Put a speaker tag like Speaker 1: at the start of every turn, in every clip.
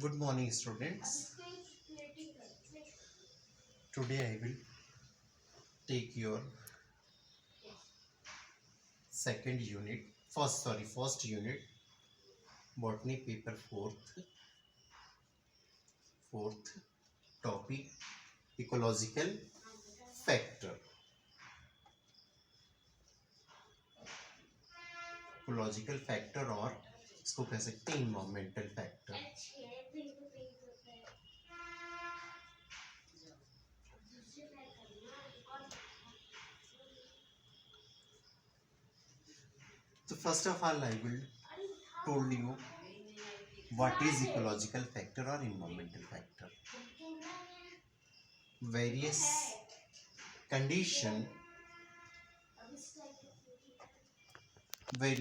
Speaker 1: Good morning, students. Today I will take your first unit, botany paper fourth topic, ecological factor. Ecological factor और इसको कह सकते हैं environmental factor. So first of all, I will told you what is ecological factor or environmental factor. Various condition which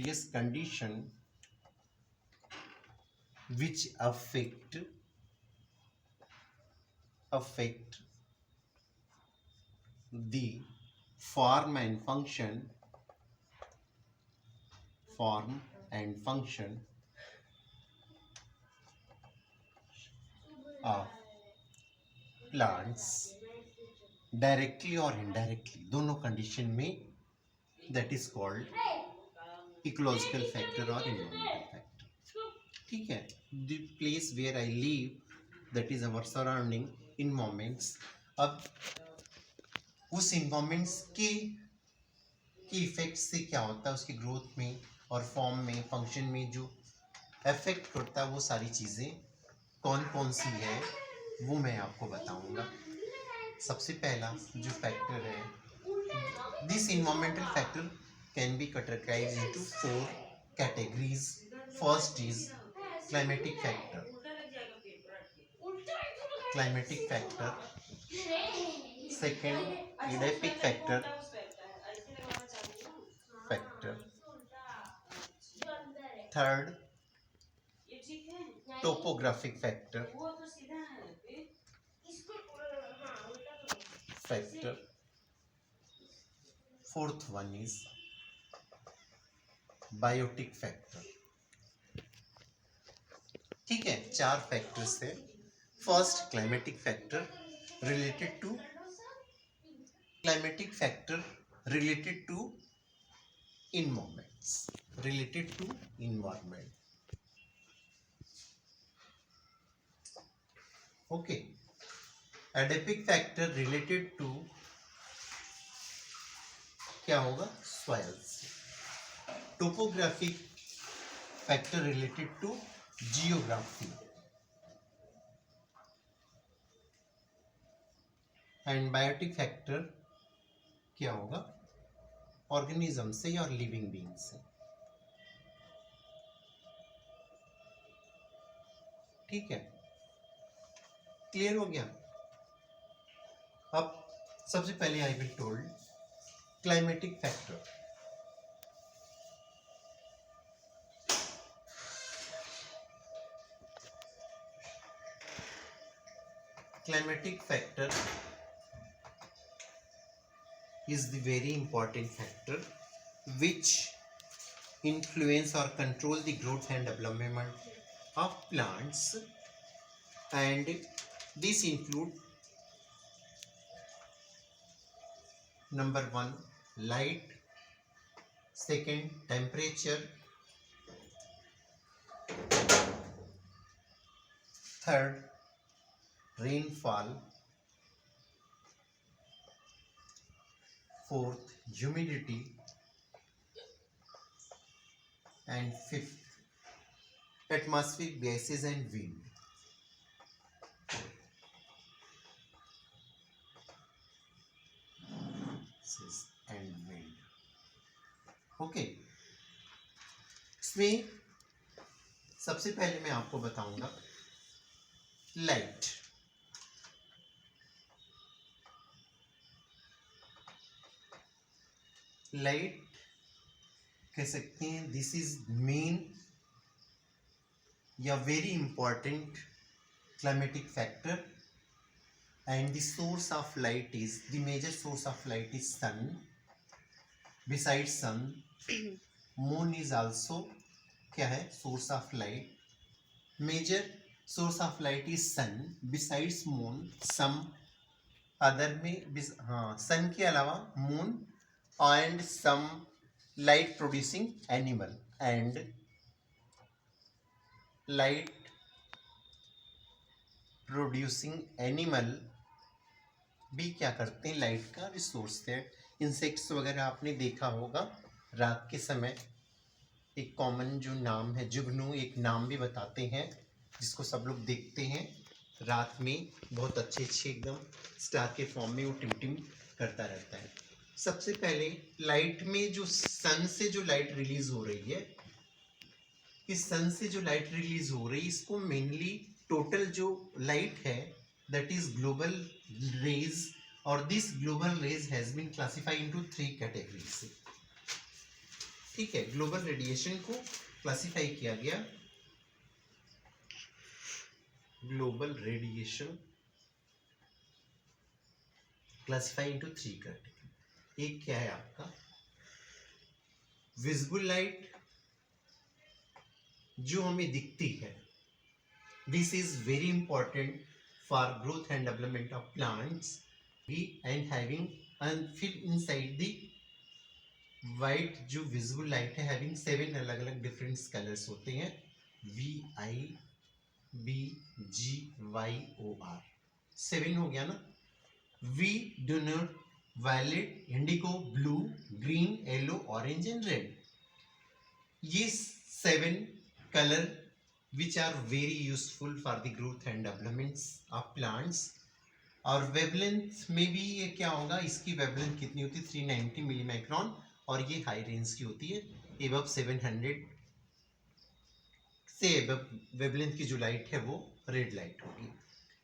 Speaker 1: affect the form and function of plants directly और indirectly दोनों condition में, that is called ecological factor और environmental factor. ठीक है, the place where I live, that is our surrounding environments. अब उस environments के effect से क्या होता है, उसकी ग्रोथ में और फॉर्म में, फंक्शन में जो इफेक्ट करता है, वो सारी चीज़ें कौन कौन सी है वो मैं आपको बताऊंगा। सबसे पहला जो फैक्टर है, this environmental factor can be categorised into 4 categories. First is climatic factor, second edaphic factor, third topographic factor, fourth one is biotic factor. ठीक है, 4 फैक्टर्स है। First related to climatic factor related to environment. Okay, edaphic factor related to क्या होगा, soils. Topographic factor related to geography and biotic factor क्या होगा, organism से या living being से। ठीक है, क्लियर हो गया। अब सबसे पहले I will told climatic factor. Climatic factor is the very important factor which influence or control the growth and development of plants, and this include number 1 light, second temperature, third rainfall, fourth humidity, and fifth atmospheric gases and wind. Okay, इसमें सबसे पहले मैं आपको बताऊंगा light. Light कह सकते हैं this is main या very important climatic factor, and the source of light is, the major source of light is sun. Besides sun, moon is also क्या है, source of light. Major source of light is sun besides moon some other में, हाँ sun के अलावा moon and some light producing animal and light producing animal भी क्या करते हैं, लाइट का रिसोर्स है। इंसेक्ट्स वगैरह आपने देखा होगा रात के समय, एक कॉमन जो नाम है जुगनू, एक नाम भी बताते हैं जिसको सब लोग देखते हैं रात में, बहुत अच्छे अच्छे एकदम स्टार के फॉर्म में वो टिमटिम करता रहता है। सबसे पहले लाइट में जो सन से जो लाइट रिलीज हो रही है, इस सन से जो लाइट रिलीज हो रही है इसको मेनली टोटल जो लाइट है दैट इज ग्लोबल रेज, और this global rays has been classified into 3 categories. ठीक है, ग्लोबल रेडिएशन को क्लासिफाई किया गया, global radiation classify into 3 category. एक क्या है आपका विजिबल लाइट जो हमें दिखती है, this is very important for growth and development of plants and having and फिर इनसाइड द वाइट जो विजिबल लाइट है हैविंग 7 अलग अलग डिफरेंट कलर्स होते हैं, VIBGYOR 7 हो गया ना। We do not violet, indigo, blue, green, yellow, orange and red, ये 7 colour which are very useful for the growth and developments of plants। और वेवलेंथ में भी ये क्या होगा, इसकी वेवलेंथ कितनी होती है 390 मिलीमाइक्रोन, और ये हाई रेंज की होती है एबव 700 से एबव वेवलेंथ की जो लाइट है वो रेड लाइट होगी।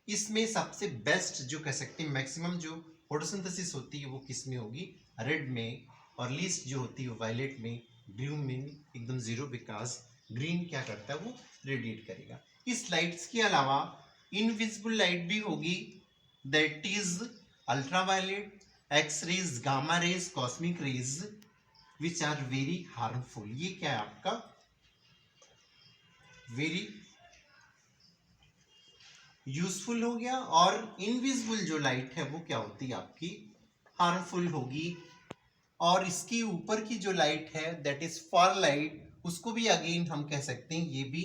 Speaker 1: इसमें सबसे बेस्ट जो कह सकते हैं मैक्सिमम जो फोटोसिंथेसिस होती है वो किस में होगी, रेड में, और लीस्ट जो होती है वायलेट में, ब्लू में एकदम जीरो, बिकॉज ग्रीन क्या करता है वो रेडिएट करेगा। इस लाइट्स के अलावा इनविजिबल लाइट भी होगी that is ultraviolet, X rays, gamma rays, cosmic rays which are very harmful. ये क्या है आपका वेरी यूजफुल हो गया, और इनविजिबल जो लाइट है वो क्या होती है आपकी हार्मफुल होगी। और इसकी ऊपर की जो लाइट है दैट इज फार लाइट, उसको भी अगेन हम कह सकते हैं ये भी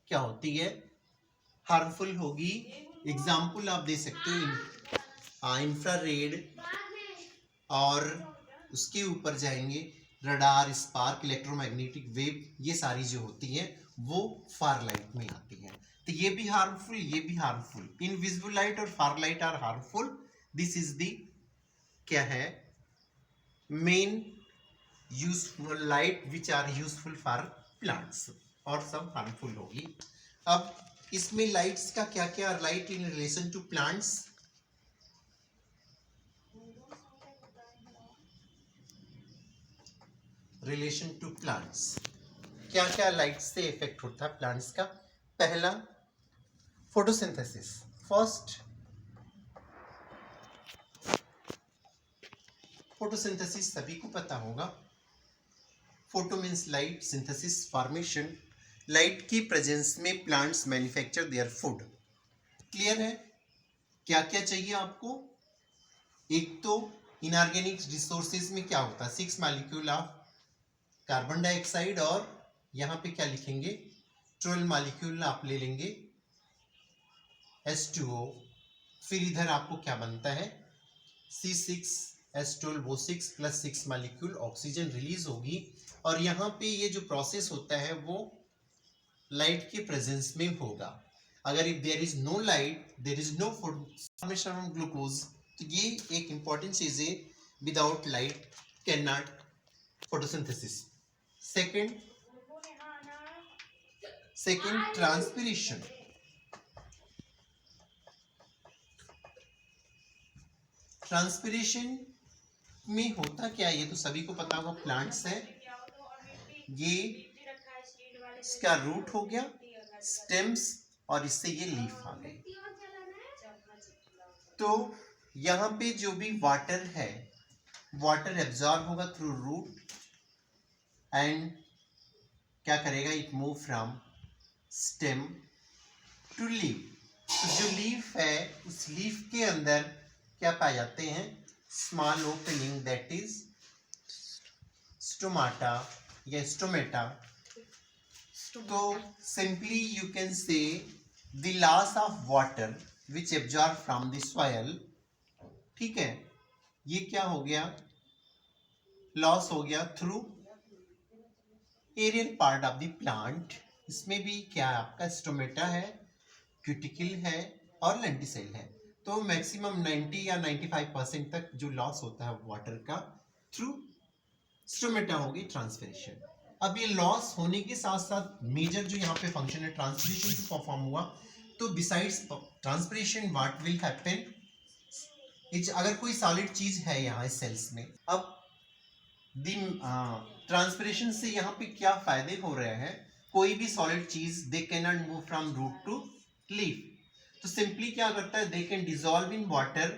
Speaker 1: क्या होती है हार्मफुल होगी। एग्जाम्पल आप दे सकते हो इंफ्रारेड, और उसके ऊपर जाएंगे रडार, स्पार्क, इलेक्ट्रोमैग्नेटिक वेव, ये सारी जो होती है वो फार लाइट में आती है। तो ये भी हार्मफुल, ये भी हार्मफुल, इनविजिबल लाइट और far light are harmful. This is the क्या है main useful light which are useful for plants, और सब हार्मफुल होगी। अब इसमें लाइट्स का क्या क्या, light in relation to plants, relation to plants क्या क्या लाइट से इफेक्ट होता है प्लांट्स का। पहला फोटोसिंथेसिस, फर्स्ट फोटोसिंथेसिस सभी को पता होगा, photo means light, synthesis formation, light की प्रेजेंस में plants manufacture their food. Clear है क्या क्या चाहिए आपको। एक तो इनऑर्गेनिक रिसोर्सेज में क्या होता है 6 मॉलिक्यूल ऑफ कार्बन डाइऑक्साइड, और यहाँ पे क्या लिखेंगे 12 मॉलिक्यूल आप ले लेंगे H2O, फिर इधर आपको क्या बनता है C6H12O6 plus 6 molecule oxygen release होगी। और यहाँ पे ये जो प्रोसेस होता है वो लाइट के प्रेजेंस में होगा। अगर if there is no light there is no formation of glucose, तो ये एक इंपॉर्टेंट चीज है, without light can not photosynthesis. Second transpiration, transpiration में होता क्या है ये तो सभी को पता होगा, प्लांट्स है, ये इसका रूट हो गया, स्टेम्स, और इससे ये लीफ आ गई। तो यहाँ पे जो भी वाटर है वाटर एब्जॉर्ब होगा थ्रू रूट एंड क्या करेगा, it move from stem to leave. तो जो लीफ है उस लीफ के अंदर क्या पाए जाते हैं, small opening, that is stomata या स्टोमेटा। तो simply you can say the loss of water which absorb from the soil. ठीक है, ये क्या हो गया, लॉस हो गया through aerial part of the plant. इसमें भी क्या है आपका, स्टोमेटा है, क्यूटिकल है और लेंटिसेल है। तो मैक्सिमम 90 या 95% तक जो लॉस होता है वाटर का थ्रू स्टोमेटा होगी ट्रांसपिरेशन। अब ये लॉस होने के साथ साथ मेजर जो यहाँ पे फंक्शन है ट्रांसपिरेशन से परफॉर्म हुआ। तो besides transpiration what will happen, अगर कोई सॉलिड चीज है यहाँ सेल्स में, अब ट्रांसपिरेशन से यहाँ पे क्या फायदे हो रहे हैं, कोई भी सॉलिड चीज they can not move from root to leaf. तो सिंपली क्या करता है, they can dissolve in water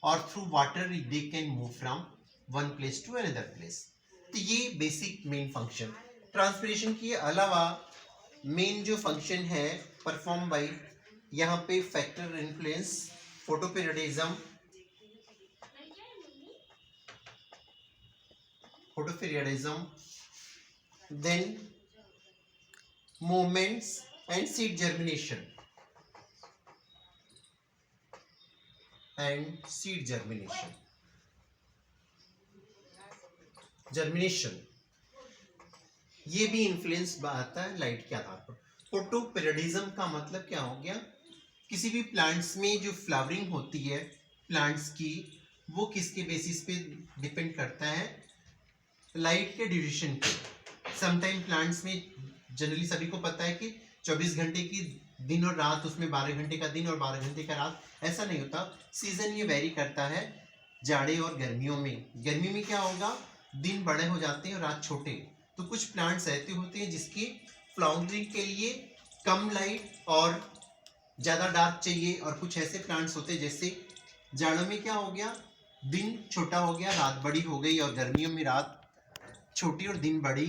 Speaker 1: और through water they can move from one place to another place. तो ये बेसिक मेन फंक्शन। ट्रांसपिरेशन के अलावा मेन जो फंक्शन है परफॉर्म बाय यहाँ पे factor influence, photoperiodism, then movements and seed germination ये भी इन्फ्लुएंस आता है लाइट के आधार पर। फोटोपीरियडिज्म का मतलब क्या हो गया, किसी भी प्लांट्स में जो फ्लावरिंग होती है प्लांट्स की, वो किसके बेसिस पे डिपेंड करता है, लाइट के ड्यूरेशन पे। समटाइम प्लांट्स में जनरली सभी को पता है कि 24 घंटे की दिन और रात, उसमें 12 घंटे का दिन और 12 घंटे का रात, ऐसा नहीं होता। सीजन ये वेरी करता है जाड़े और गर्मियों में। गर्मी में क्या होगा, दिन बड़े हो जाते हैं और रात छोटे। तो कुछ प्लांट्स ऐसे होते हैं जिसकी फ्लावरिंग के लिए कम लाइट और ज़्यादा डार्क चाहिए, और कुछ ऐसे प्लांट्स होते हैं जैसे जाड़ों में क्या हो गया, दिन छोटा हो गया, रात बड़ी हो गई, और गर्मियों में रात छोटी और दिन बड़ी।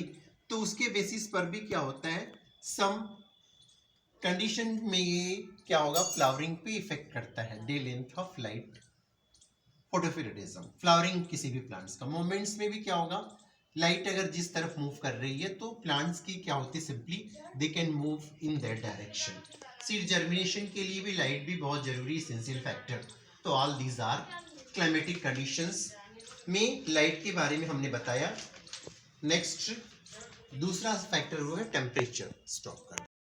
Speaker 1: तो उसके बेसिस पर भी क्या होता है, सम कंडीशन में ये क्या होगा, फ्लावरिंग पे इफेक्ट करता है, day length of light, photoperiodism. Flowering किसी भी प्लांट्स का, मोमेंट्स में भी क्या होगा, लाइट अगर जिस तरफ मूव कर रही है तो प्लांट्स की क्या होती है, simply they can move in that direction. Seed germination के लिए भी लाइट भी बहुत जरूरी, एसेंशियल फैक्टर। तो all these are climatic conditions में लाइट के बारे में हमने बताया। नेक्स्ट दूसरा फैक्टर वो है टेम्परेचर। स्टॉप कर